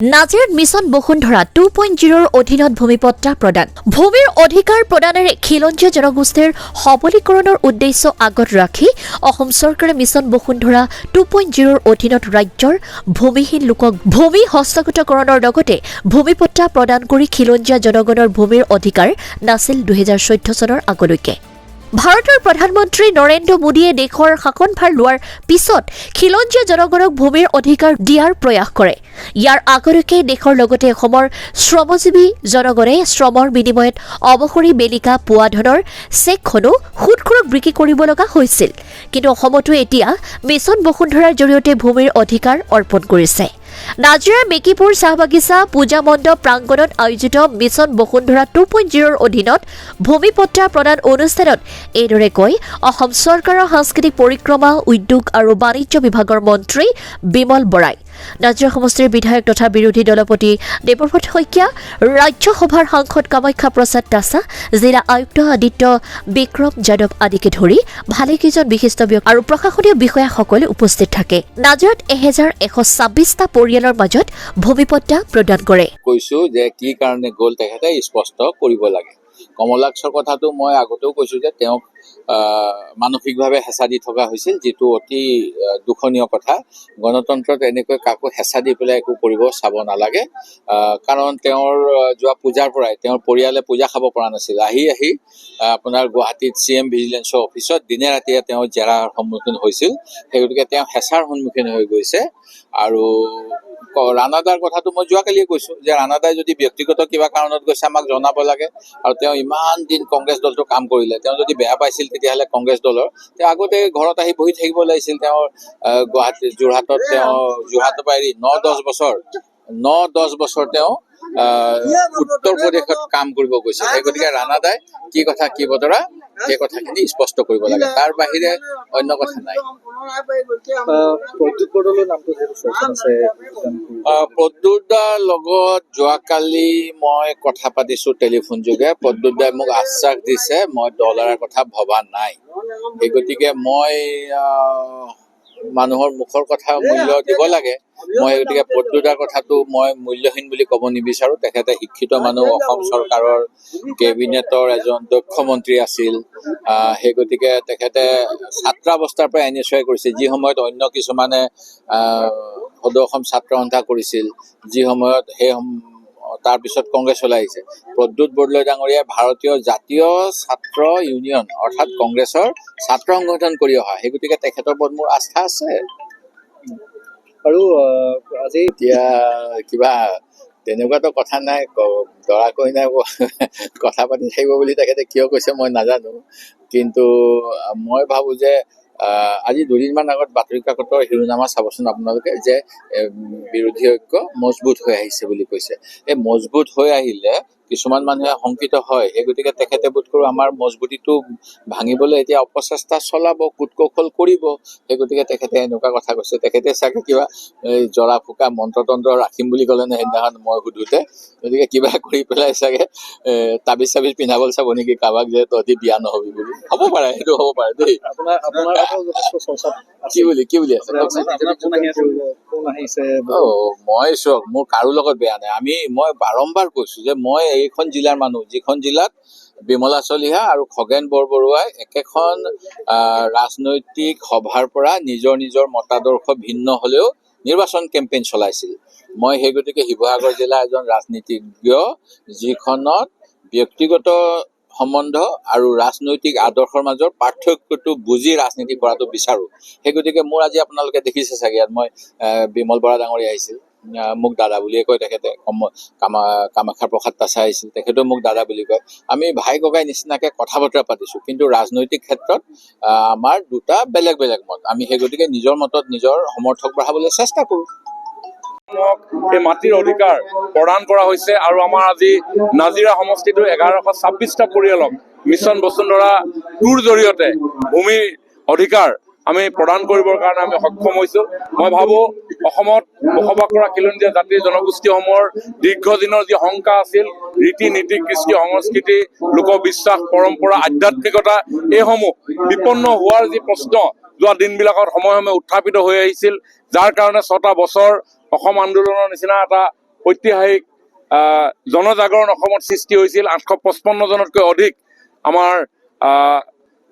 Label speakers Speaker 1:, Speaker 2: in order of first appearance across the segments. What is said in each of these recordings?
Speaker 1: নাজিৰাত মিছন বসুন্ধৰা 2.0 অধীনত ভূমিপট্টা প্ৰদান ভূমিৰ অধিকাৰ প্ৰদানেৰে খিলঞ্জীয়া জনগোষ্ঠীৰ সবলীকৰণৰ উদ্দেশ্য আগত ৰাখি অসম চৰকাৰে মিছন বসুন্ধৰা 2.0 অধীনত ৰাজ্যৰ ভূমিহীন লোকক ভূমি হস্তগতকৰণৰ লগতে ভূমিপট্টা প্ৰদান কৰি খিলঞ্জীয়া জনগণৰ ভূমিৰ অধিকাৰ নাছিল 2014 চনৰ আগলৈকে ভাৰতৰ প্ৰধানমন্ত্ৰী নৰেন্দ্ৰ মোদীয়ে দেশৰ শাসনভাৰ লোৱাৰ পিছত খিলঞ্জীয়া জনগণক ভূমিৰ অধিকাৰ দিয়াৰ প্ৰয়াস কৰে। ইয়াৰ আগলৈকে দেশৰ লগতে অসমৰ শ্ৰমজীৱী জনগণে শ্ৰমৰ বিনিময়ত অৱসৰী বেলিকা পোৱা ধনৰ চেকখনো সুদখোৰক বিক্ৰী কৰিব লগা হৈছিল। কিন্তু অসমতো এতিয়া মিছন বসুন্ধৰাৰ জৰিয়তে ভূমিৰ অধিকাৰ অৰ্পণ কৰিছে। নাজিৰাৰ মেকিপুৰ চাহ বাগিচা পূজা মণ্ডপ প্ৰাংগণত আয়োজিত মিছন বসুন্ধৰা 2.0 অধীনত ভূমিপট্টা প্ৰদান অনুষ্ঠানত এইদৰে কয় অসম চৰকাৰৰ সাংস্কৃতিক পৰিক্ৰমা উদ্যোগ আৰু বাণিজ্য বিভাগৰ মন্ত্ৰী বিমল বৰাই। নাজিৰা সমষ্টিৰ বিধায়ক তথা বিৰোধী দলপতি দেৱব্ৰত শইকীয়া, ৰাজ্যসভাৰ সাংসদ কামাখ্যা প্ৰসাদ দাসা, জিলা আয়ুক্ত আদিত্য বিক্ৰম যাদৱ আদিকে ধৰি ভালেকেইজন বিশিষ্ট ব্যক্তি আৰু প্ৰশাসনীয় বিষয়াসকলে উপস্থিত থাকে। নাজিৰাত 1126টা পৰিয়ালৰ মাজত ভূমিপট্টা প্ৰদান কৰে।
Speaker 2: কৈছো যে কি কাৰণে গ'ল তেখেতে স্পষ্ট কৰিব লাগে। কমলাক্ষৰ কথাটো মই আগতেও কৈছো যে তেওঁক মানসিকভাৱে হেঁচা দি থকা হৈছিল, যিটো অতি দুখনীয় কথা। গণতন্ত্ৰত এনেকৈ কাকো হেঁচা দি পেলাই একো কৰিব চাব নালাগে। কাৰণ তেওঁৰ যোৱা পূজাৰ পৰাই তেওঁৰ পৰিয়ালে পূজা খাব পৰা নাছিল। আহি আপোনাৰ গুৱাহাটীত CM ভিজিলেন্সৰ অফিচত দিনে ৰাতিয়ে তেওঁ জেৰাৰ সন্মুখীন হৈছিল। সেই গতিকে তেওঁ হেঁচাৰ সন্মুখীন হৈ গৈছে। আৰু ৰাণাদাৰ কথাটো মই যোৱাকালিয়ে কৈছো যে ৰাণাদাই যদি ব্যক্তিগত কিবা কাৰণত গৈছে আমাক জনাব লাগে। আৰু তেওঁ ইমান দিন কংগ্ৰেছ দলটো কাম কৰিলে, তেওঁ যদি বেয়া পাইছিল তেতিয়াহ'লে কংগ্ৰেছ দলৰ তেওঁ আগতে ঘৰত আহি বহি থাকিব লাগিছিল। তেওঁৰ যোৰহাটৰ পৰা এৰি 9-10 বছৰ তেওঁ উত্তৰ প্ৰদেশত কাম কৰিব গৈছিল। সেই গতিকে ৰাণাদাই কি কথা কি বতৰা সেই কথাখিনি স্পষ্ট কৰিব লাগে, তাৰ বাহিৰে অন্য কথা নাই। প্ৰদ্যুৎ দাৰ লগত যোৱাকালি মই কথা পাতিছো টেলিফোন যোগে। প্ৰদ্যুৎ দাই মোক আশ্বাস দিছে মই দল এৰাৰ কথা ভবা নাই। সেই গতিকে মই মানুহৰ মুখৰ কথা মূল্য দিব লাগে। মই গতিকে প্ৰদ্যুৎ দাৰ কথাটো মই মূল্যহীন বুলি ক'ব নিবিচাৰো। তেখেতে শিক্ষিত মানুহ, অসম চৰকাৰৰ কেবিনেটৰ এজন দক্ষ মন্ত্ৰী আছিল। সেই গতিকে তেখেতে ছাত্ৰাৱস্থাৰ পৰা NSY কৰিছিল, যি সময়ত অন্য কিছুমানে সদৌ অসম ছাত্ৰ সন্থা কৰিছিল, যি সময়ত তাৰপিছত কংগ্ৰেছলৈ আহিছে। প্ৰদ্যুৎ বৰদলৈ ডাঙৰীয়াই ভাৰতীয় জাতীয় ছাত্ৰ ইউনিয়ন অৰ্থাৎ কংগ্ৰেছৰ ছাত্ৰ সংগঠন কৰি অহা। সেই গতিকে তেখেতৰ ওপৰত মোৰ আস্থা আছে। আৰু আজি এতিয়া কিবা তেনেকুৱাতো কথা নাই, দৰা কইনা কথা পাতি থাকিব বুলি তেখেতে কিয় কৈছে মই নাজানো। কিন্তু মই ভাবো যে আজি দুদিনমান আগত বাতৰি কাকতৰ শিৰোনামা চাবচোন আপোনালোকে, যে বিৰোধী ঐক্য মজবুত হৈ আহিছে বুলি কৈছে। এই মজবুত হৈ আহিলে কিছুমান মানুহে শংকিত হয়। সেই গতিকে তেখেতে বোধ কৰো আমাৰ মজবুতিটো ভাঙিবলৈ এতিয়া অপচেষ্টা চলাব, কুটকৌশল কৰিব। সেই গতিকে তেখেতে এনেকুৱা কথা কৈছে। তেখেতে চাগে কিবা জৰা ফুকা মন্ত্ৰতন্ত্ৰ ৰাখিম বুলি ক'লে নে সেইদিনাখন মই সুধোতে। গতিকে কিবা কৰি পেলাই চাগে তাবিজ চাবিজ পিন্ধাবলৈ চাব নেকি কাৰোবাক, যে তহঁতি বিয়া নহবি বুলি। হ'ব পাৰে, সেইটো হ'ব পাৰে দেই। কি বুলি আছে মই চক মোৰ কাৰো লগত বেয়া নাই। মই বাৰম্বাৰ কৈছো যে মই এইখন জিলাৰ মানুহ, যিখন জিলাত বিমলা চলিহা আৰু খগেন বৰবৰুৱাই একেখন ৰাজনৈতিক সভাৰ পৰা নিজৰ মতাদৰ্শ ভিন্ন হলেও নিৰ্বাচন কেম্পেইন চলাইছিল। মই সেই গতিকে শিৱসাগৰ জিলা এজন ৰাজনীতিজ্ঞ, যিখনত ব্যক্তিগত সম্বন্ধ আৰু ৰাজনৈতিক আদৰ্শৰ মাজৰ পাৰ্থক্যটো বুজি ৰাজনীতি কৰাটো বিচাৰো। সেই গতিকে মোৰ আজি আপোনালোকে দেখিছে চাগে ইয়াত মই বিমল বৰা ডাঙৰীয়া আহিছিল, মোক দাদা বুলিয়ে কয় তেখেতে। কামাখ্যা প্ৰসাদ দাসা আহিছিল, তেখেতেও মোক দাদা বুলি কয়। আমি ভাই ককাই নিচিনাকে কথা বতৰা পাতিছো, কিন্তু ৰাজনৈতিক ক্ষেত্ৰত আমাৰ দুটা বেলেগ মত। আমি সেই গতিকে নিজৰ মতত নিজৰ সমৰ্থক বঢ়াবলৈ চেষ্টা কৰো।
Speaker 3: এই মাটিৰ অধিকাৰ প্ৰদান কৰা হৈছে আৰু আমাৰ আজি নাজিৰা সমষ্টিটোৰ 1126টা পৰিয়ালক মিছন বসুন্ধৰা 2ৰ জৰিয়তে ভূমিৰ অধিকাৰ আমি প্ৰদান কৰিবৰ কাৰণে আমি সক্ষম হৈছো। মই ভাবো অসমত বসবাস কৰা খিলঞ্জীয়া জাতিৰ জনগোষ্ঠীসমূহৰ দীৰ্ঘদিনৰ যি শংকা আছিল, ৰীতি নীতি, কৃষ্টি সংস্কৃতি, লোকবিশ্বাস, পৰম্পৰা, আধ্যাত্মিকতা, এইসমূহ বিপন্ন হোৱাৰ যি প্ৰশ্ন যোৱা দিনবিলাকত সময়ে উত্থাপিত হৈ আহিছিল, যাৰ কাৰণে 6টা বছৰ অসম আন্দোলনৰ নিচিনা এটা ঐতিহাসিক জনজাগৰণ অসমত সৃষ্টি হৈছিল। 855 জনতকৈ অধিক আমাৰ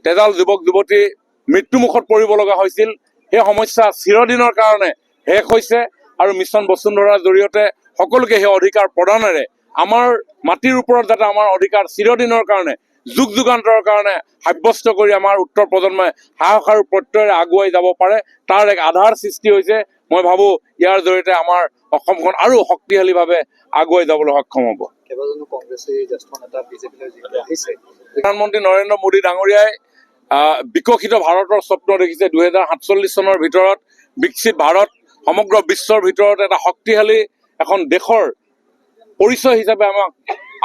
Speaker 3: তেজাল যুৱক যুৱতী মৃত্যুমুখত পৰিব লগা হৈছিল। সেই সমস্যা চিৰদিনৰ কাৰণে শেষ হৈছে আৰু মিছন বসুন্ধৰাৰ জৰিয়তে সকলোকে সেই অধিকাৰ প্ৰদানেৰে আমাৰ মাটিৰ ওপৰত যাতে আমাৰ অধিকাৰ চিৰদিনৰ কাৰণে যুগ যুগান্তৰ কাৰণে সাব্যস্ত কৰি আমাৰ উত্তৰ প্ৰজন্মই সাহস আৰু প্ৰত্যয়েৰে আগুৱাই যাব পাৰে, তাৰ এক আধাৰ সৃষ্টি হৈছে। মই ভাবোঁ ইয়াৰ জৰিয়তে আমাৰ অসমখন আৰু শক্তিশালীভাৱে আগুৱাই যাবলৈ সক্ষম হ'ব। প্ৰধানমন্ত্ৰী নৰেন্দ্ৰ মোদী ডাঙৰীয়াই বিকশিত ভাৰতৰ স্বপ্ন দেখিছে। 2047 চনৰ ভিতৰত বিকশিত ভাৰত সমগ্ৰ বিশ্বৰ ভিতৰত এটা শক্তিশালী এখন দেশৰ পৰিচয় হিচাপে আমাক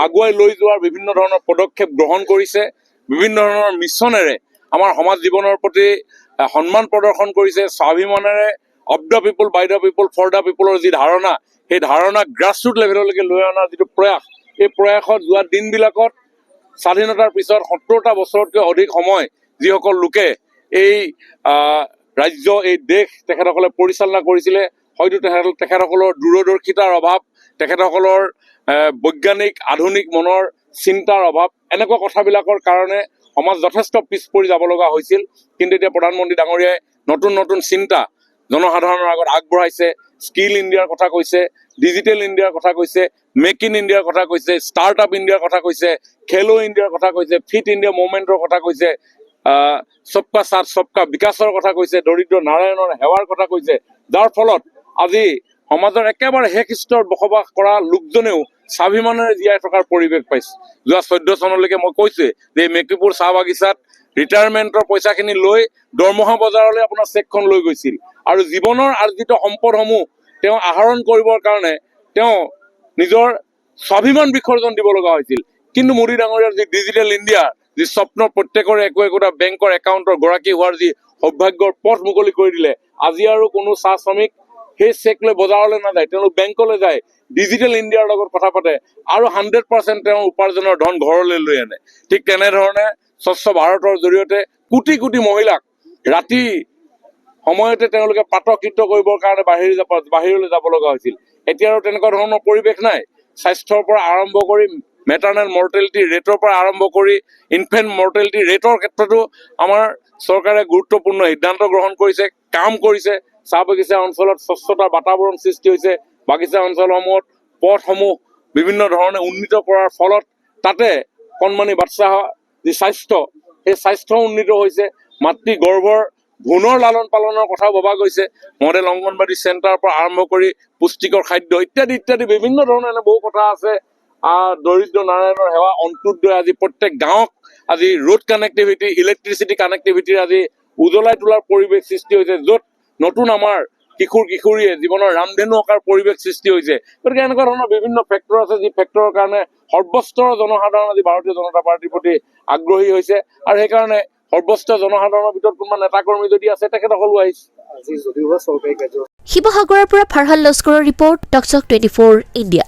Speaker 3: আগুৱাই লৈ যোৱাৰ বিভিন্ন ধৰণৰ পদক্ষেপ গ্ৰহণ কৰিছে। বিভিন্ন ধৰণৰ মিছনেৰে আমাৰ সমাজ জীৱনৰ প্ৰতি সন্মান প্ৰদৰ্শন কৰিছে। স্বাভিমানেৰে of the people, by the people, for the পিপুলৰ যি ধাৰণা, সেই ধাৰণা গ্ৰাছৰুট লেভেললৈকে লৈ অনাৰ যিটো প্ৰয়াস, এই প্ৰয়াসত যোৱা দিনবিলাকত স্বাধীনতাৰ পিছত 70টা বছৰতকৈ অধিক সময় যিসকল লোকে এই ৰাজ্য, এই দেশ তেখেতসকলে পৰিচালনা কৰিছিলে, হয়তো তেখেতসকলৰ দূৰদৰ্শিতাৰ অভাৱ, তেখেতসকলৰ বৈজ্ঞানিক আধুনিক মনৰ চিন্তাৰ অভাৱ, এনেকুৱা কথাবিলাকৰ কাৰণে সমাজ যথেষ্ট পিছ পৰি যাব লগা হৈছিল। কিন্তু এতিয়া প্ৰধানমন্ত্ৰী ডাঙৰীয়াই নতুন নতুন চিন্তা জনসাধাৰণৰ আগত আগবঢ়াইছে। স্কিল ইণ্ডিয়াৰ কথা কৈছে, ডিজিটেল ইণ্ডিয়াৰ কথা কৈছে, মেক ইন ইণ্ডিয়াৰ কথা কৈছে, ষ্টাৰ্টআপ ইণ্ডিয়াৰ কথা কৈছে, খেলো ইণ্ডিয়াৰ কথা কৈছে, ফিট ইণ্ডিয়া মুভমেণ্টৰ কথা কৈছে, সবকা সাথ সবকা বিকাশৰ কথা কৈছে, দৰিদ্ৰ নাৰায়ণৰ সেৱাৰ কথা কৈছে, যাৰ ফলত আজি সমাজৰ একেবাৰে শেষ স্তৰত বসবাস কৰা লোকজনেও স্বাভিমানেৰে জীয়াই থকাৰ পৰিৱেশ পাইছে। যোৱা 14 চনলৈকে মই কৈছোৱে যে মেকিপুৰ চাহ বাগিচাত ৰিটায়াৰমেণ্টৰ পইচাখিনি লৈ দৰমহা বজাৰলৈ আপোনাৰ চেকখন লৈ গৈছিল আৰু জীৱনৰ আৰ্জিত সম্পদসমূহ তেওঁ আহৰণ কৰিবৰ কাৰণে তেওঁ নিজৰ স্বাভিমান বিসৰ্জন দিব লগা হৈছিল। কিন্তু মোদী ডাঙৰীয়াৰ যি ডিজিটেল ইণ্ডিয়া, যি স্বপ্ন প্ৰত্যেকৰে একোটা বেংকৰ একাউণ্টৰ গৰাকী হোৱাৰ যি সৌভাগ্যৰ পথ মুকলি কৰি দিলে, আজি আৰু কোনো চাহ শ্ৰমিক সেই চেক লৈ বজাৰলৈ নাযায়, তেওঁলোক বেংকলৈ যায়, ডিজিটেল ইণ্ডিয়াৰ লগত কথা পাতে আৰু 100% তেওঁৰ উপাৰ্জনৰ ধন ঘৰলৈ লৈ আনে। ঠিক তেনেধৰণে স্বচ্ছ ভাৰতৰ জৰিয়তে কোটি কোটি মহিলাক ৰাতি সময়তে তেওঁলোকে প্ৰাতকৃত্য কৰিবৰ কাৰণে বাহিৰলৈ যাব লগা হৈছিল। এতিয়া আৰু তেনেকুৱা ধৰণৰ পৰিৱেশ নাই। স্বাস্থ্যৰ পৰা আৰম্ভ কৰি মেটাৰনেল মৰ্টেলিটি ৰেটৰ পৰা আৰম্ভ কৰি ইনফেণ্ট মৰ্টেলিটি ৰেটৰ ক্ষেত্ৰতো আমাৰ চৰকাৰে গুৰুত্বপূৰ্ণ সিদ্ধান্ত গ্ৰহণ কৰিছে, কাম কৰিছে। চাহ বাগিচা অঞ্চলত স্বচ্ছতাৰ বাতাবৰণ সৃষ্টি হৈছে। বাগিচা অঞ্চলসমূহত পথসমূহ বিভিন্ন ধৰণে উন্নীত কৰাৰ ফলত তাতে কণমানি বাচ্চা যি স্বাস্থ্য, সেই স্বাস্থ্য উন্নীত হৈছে। মাতৃ গৰ্ভৰ ভ্ৰূণৰ লালন পালনৰ কথাও ভবা গৈছে। মডেল অংগনবাদী চেণ্টাৰৰ পৰা আৰম্ভ কৰি পুষ্টিকৰ খাদ্য ইত্যাদি ইত্যাদি বিভিন্ন ধৰণৰ এনে বহু কথা আছে। দৰিদ্ৰ নাৰায়ণৰ সেৱা, অন্ত্যোদয়, আজি প্ৰত্যেক গাঁৱক আজি ৰোড কানেক্টিভিটি, ইলেক্ট্ৰিচিটি কানেক্টিভিটিৰ আজি উজ্বলাই তোলাৰ পৰিৱেশ সৃষ্টি হৈছে, য'ত নতুন আমাৰ কিশোৰ কিশোৰীয়ে জীৱনৰ ৰামধেনু অকাৰ পৰিৱেশ সৃষ্টি হৈছে। গতিকে এনেকুৱা ধৰণৰ বিভিন্ন ফেক্টৰ আছে, যি ফেক্টৰৰ কাৰণে সৰ্বস্তৰৰ জনসাধাৰণ আজি ভাৰতীয় জনতা পাৰ্টিৰ প্ৰতি আগ্ৰহী হৈছে আৰু সেইকাৰণে সৰ্বস্তৰ জনসাধাৰণৰ ভিতৰত কোনোবা নেতাকৰ্মী যদি আছে তেখেতসকলো আহিছে।
Speaker 1: শিৱসাগৰৰ পৰা ফাৰহান লস্কৰৰ ৰিপৰ্ট, টকচক 24 ইণ্ডিয়া।